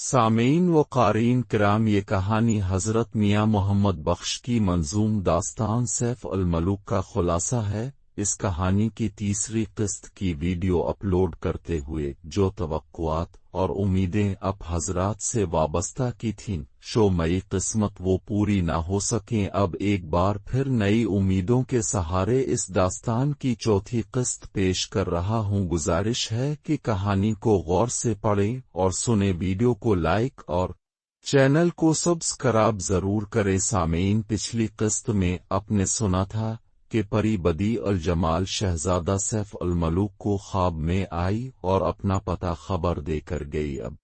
सामीन व क़ारीन किराम, ये कहानी हज़रत मियाँ मोहम्मद बख्श की मंजूम दास्तान सैफ अल मलूक का खुलासा है। इस कहानी की तीसरी किस्त की वीडियो अपलोड करते हुए जो तवक्कुआत और उम्मीदें अब हजरात से वाबस्ता की थीं, शो मई किस्मत वो पूरी ना हो सकें। अब एक बार फिर नई उम्मीदों के सहारे इस दास्तान की चौथी किस्त पेश कर रहा हूँ। गुजारिश है कि कहानी को गौर से पढ़ें और सुने। वीडियो को लाइक और चैनल को सब्सक्राइब जरूर करें। सामीन, पिछली किस्त में आपने सुना था कि परी बदी अल जमाल शहजादा सैफ अल मलूक को ख्वाब में आई और अपना पता खबर देकर गई। अब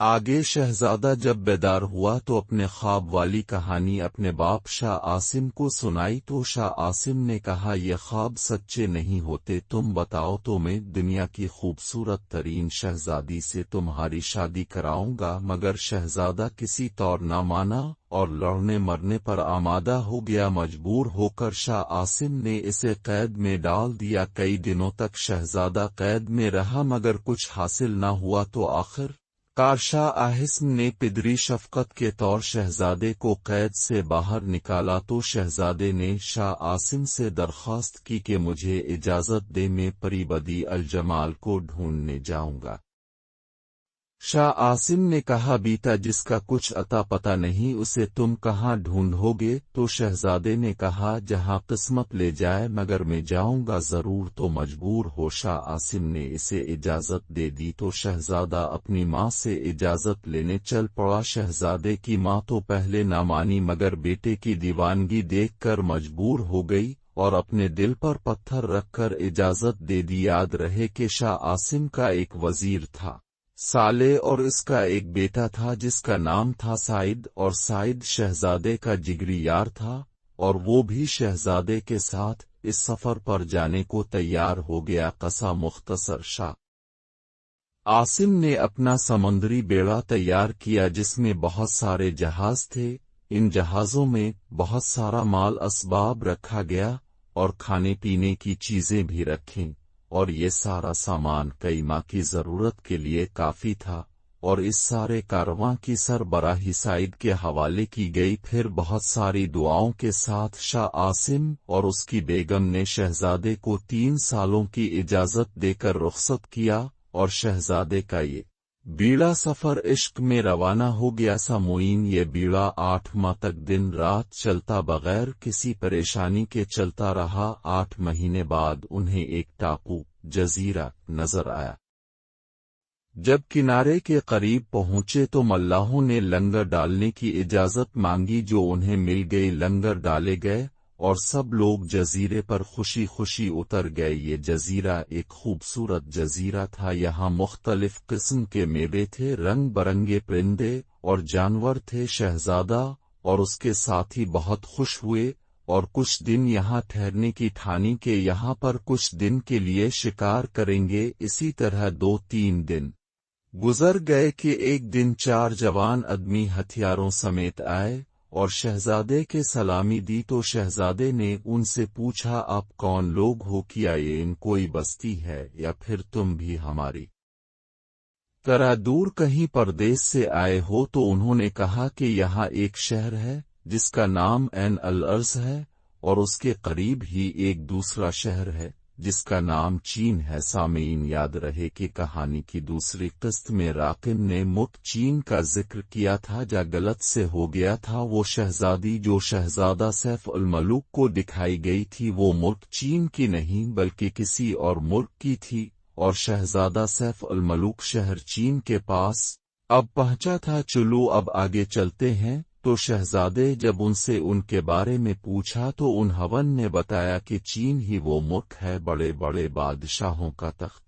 आगे शहजादा जब बेदार हुआ तो अपने ख्वाब वाली कहानी अपने बाप शाह आसिम को सुनाई तो शाह आसिम ने कहा, ये ख्वाब सच्चे नहीं होते, तुम बताओ तो मैं दुनिया की खूबसूरत तरीन शहजादी से तुम्हारी शादी कराऊंगा। मगर शहजादा किसी तौर न माना और लड़ने मरने पर आमादा हो गया। मजबूर होकर शाह आसिम ने इसे कैद में डाल दिया। कई दिनों तक शहजादा कैद में रहा मगर कुछ हासिल न हुआ तो आखिर शाह आसिम ने पिदरी शफकत के तौर शहजादे को कैद से बाहर निकाला तो शहजादे ने शाह आसिम से दरख्वास्त की कि मुझे इजाजत दे, मैं परी बदी अल जमाल को ढूंढने जाऊंगा। शाह आसिम ने कहा, बीता जिसका कुछ अता पता नहीं उसे तुम कहाँ ढूंढोगे? तो शहजादे ने कहा, जहाँ किस्मत ले जाए, मगर मैं जाऊंगा जरूर। तो मजबूर हो शाह आसिम ने इसे इजाजत दे दी तो शहजादा अपनी माँ से इजाजत लेने चल पड़ा। शहजादे की माँ तो पहले न मानी मगर बेटे की दीवानगी देखकर मजबूर हो गई और अपने दिल पर पत्थर रखकर इजाजत दे दी। याद रहे कि शाह आसिम का एक वजीर था साले और इसका एक बेटा था जिसका नाम था साइद, और साइद शहजादे का जिगरी यार था और वो भी शहजादे के साथ इस सफर पर जाने को तैयार हो गया। कसा मुख्तसर, शाह आसिम ने अपना समुद्री बेड़ा तैयार किया जिसमें बहुत सारे जहाज थे। इन जहाजों में बहुत सारा माल असबाब रखा गया और खाने पीने की चीजें भी रखीं, और ये सारा सामान कई माह की जरूरत के लिए काफी था। और इस सारे कारवां की सरबराही साइद के हवाले की गई। फिर बहुत सारी दुआओं के साथ शाह आसिम और उसकी बेगम ने शहजादे को 3 सालों की इजाजत देकर रुखसत किया और शहजादे का ये बीड़ा सफर इश्क में रवाना हो गया। सामोईन, ये बीड़ा 8 माह तक दिन रात चलता बगैर किसी परेशानी के चलता रहा। 8 महीने बाद उन्हें एक टापू जजीरा नजर आया। जब किनारे के करीब पहुंचे तो मल्लाहों ने लंगर डालने की इजाजत मांगी जो उन्हें मिल गई। लंगर डाले गए और सब लोग जजीरे पर खुशी खुशी उतर गए। ये जजीरा एक खूबसूरत जजीरा था। यहाँ मुख्तलिफ किस्म के मेवे थे, रंग बरंगे परिंदे और जानवर थे। शहजादा और उसके साथी बहुत खुश हुए और कुछ दिन यहाँ ठहरने की ठानी के यहाँ पर कुछ दिन के लिए शिकार करेंगे। इसी तरह 2-3 दिन गुजर गए कि एक दिन 4 जवान आदमी हथियारों समेत आए और शहजादे के सलामी दी। तो शहजादे ने उनसे पूछा, आप कौन लोग हो? क्या ये इन कोई बस्ती है या फिर तुम भी हमारी तरह दूर कहीं परदेश से आए हो? तो उन्होंने कहा कि यहाँ एक शहर है जिसका नाम ऐन अल अर्ज है और उसके करीब ही एक दूसरा शहर है जिसका नाम चीन है। सामीन, याद रहे कि कहानी की दूसरी किस्त में राकिब ने मुल्क चीन का जिक्र किया था। जा गलत से हो गया था। वो शहजादी जो शहजादा सैफ अल मलूक को दिखाई गई थी वो मुल्क चीन की नहीं बल्कि किसी और मुल्क की थी और शहजादा सैफ अल मलूक शहर चीन के पास अब पहुंचा था। चलो अब आगे चलते हैं। तो शहजादे जब उनसे उनके बारे में पूछा तो उन्होंने ने बताया कि चीन ही वो मुल्क है, बड़े बड़े बादशाहों का तख्त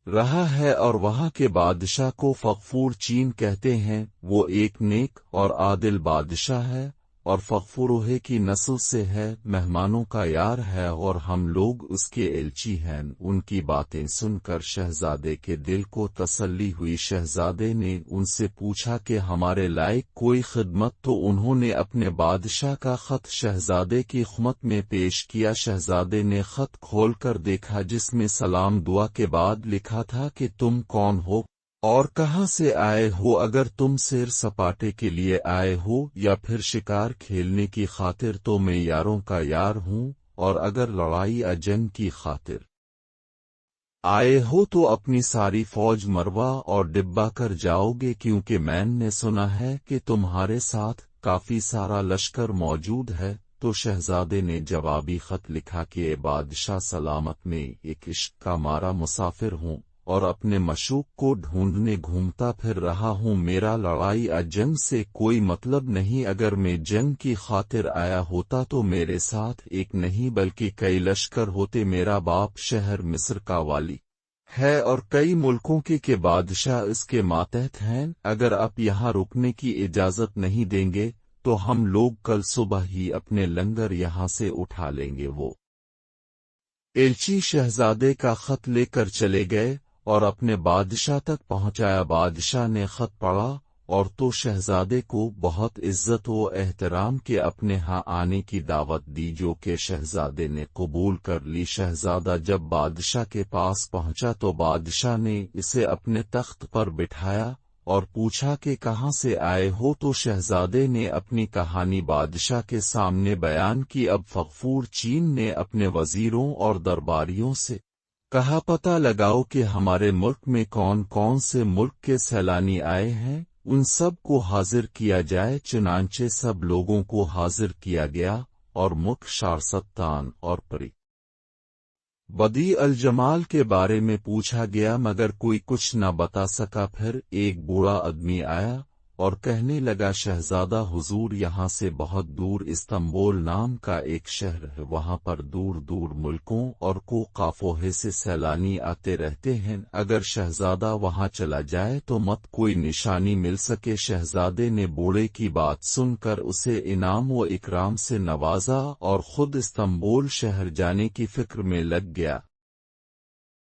रहा है और वहाँ के बादशाह को फगफूर चीन कहते हैं। वो एक नेक और आदिल बादशाह है और फगफूरोहे की नस्ल से है, मेहमानों का यार है और हम लोग उसके एलची हैं। उनकी बातें सुनकर शहजादे के दिल को तसल्ली हुई। शहजादे ने उनसे पूछा कि हमारे लायक कोई खिदमत? तो उन्होंने अपने बादशाह का खत शहजादे की खुदमत में पेश किया। शहजादे ने खत खोलकर देखा जिसमें सलाम दुआ के बाद लिखा था कि तुम कौन हो? اور کہاں سے آئے ہو؟ اگر تم سیر سپاٹے کے لیے آئے ہو یا پھر شکار کھیلنے کی خاطر تو میں یاروں کا یار ہوں، اور اگر لڑائی یا جنگ کی خاطر آئے ہو تو اپنی ساری فوج مروا اور ڈبہ کر جاؤ گے، کیونکہ میں نے سنا ہے کہ تمہارے ساتھ کافی سارا لشکر موجود ہے۔ تو شہزادے نے جوابی خط لکھا کہ اے بادشاہ سلامت، میں ایک عشق کا مارا مسافر ہوں اور اپنے معشوق کو ڈھونڈنے گھومتا پھر رہا ہوں۔ میرا لڑائی یا جنگ سے کوئی مطلب نہیں۔ اگر میں جنگ کی خاطر آیا ہوتا تو میرے ساتھ ایک نہیں بلکہ کئی لشکر ہوتے۔ میرا باپ شہر مصر کا والی ہے اور کئی ملکوں کے بادشاہ اس کے ماتحت ہیں۔ اگر آپ یہاں رکنے کی اجازت نہیں دیں گے تو ہم لوگ کل صبح ہی اپنے لنگر یہاں سے اٹھا لیں گے۔ وہ ایلچی شہزادے کا خط لے کر چلے گئے اور اپنے بادشاہ تک پہنچایا۔ بادشاہ نے خط پڑھا اور تو شہزادے کو بہت عزت و احترام کے اپنے ہاں آنے کی دعوت دی، جو کہ شہزادے نے قبول کر لی۔ شہزادہ جب بادشاہ کے پاس پہنچا تو بادشاہ نے اسے اپنے تخت پر بٹھایا اور پوچھا کہ کہاں سے آئے ہو؟ تو شہزادے نے اپنی کہانی بادشاہ کے سامنے بیان کی۔ اب فغفور چین نے اپنے وزیروں اور درباریوں سے کہا پتہ لگاؤ کہ ہمارے ملک میں کون کون سے ملک کے سیلانی آئے ہیں، ان سب کو حاضر کیا جائے۔ چنانچہ سب لوگوں کو حاضر کیا گیا اور ملک شارستان اور پری بدی الجمال کے بارے میں پوچھا گیا، مگر کوئی کچھ نہ بتا سکا۔ پھر ایک بوڑھا آدمی آیا اور کہنے لگا شہزادہ حضور، یہاں سے بہت دور استنبول نام کا ایک شہر ہے، وہاں پر دور دور ملکوں اور کو قافلے سے سیلانی آتے رہتے ہیں۔ اگر شہزادہ وہاں چلا جائے تو مت کوئی نشانی مل سکے۔ شہزادے نے بوڑھے کی بات سن کر اسے انعام و اکرام سے نوازا اور خود استنبول شہر جانے کی فکر میں لگ گیا۔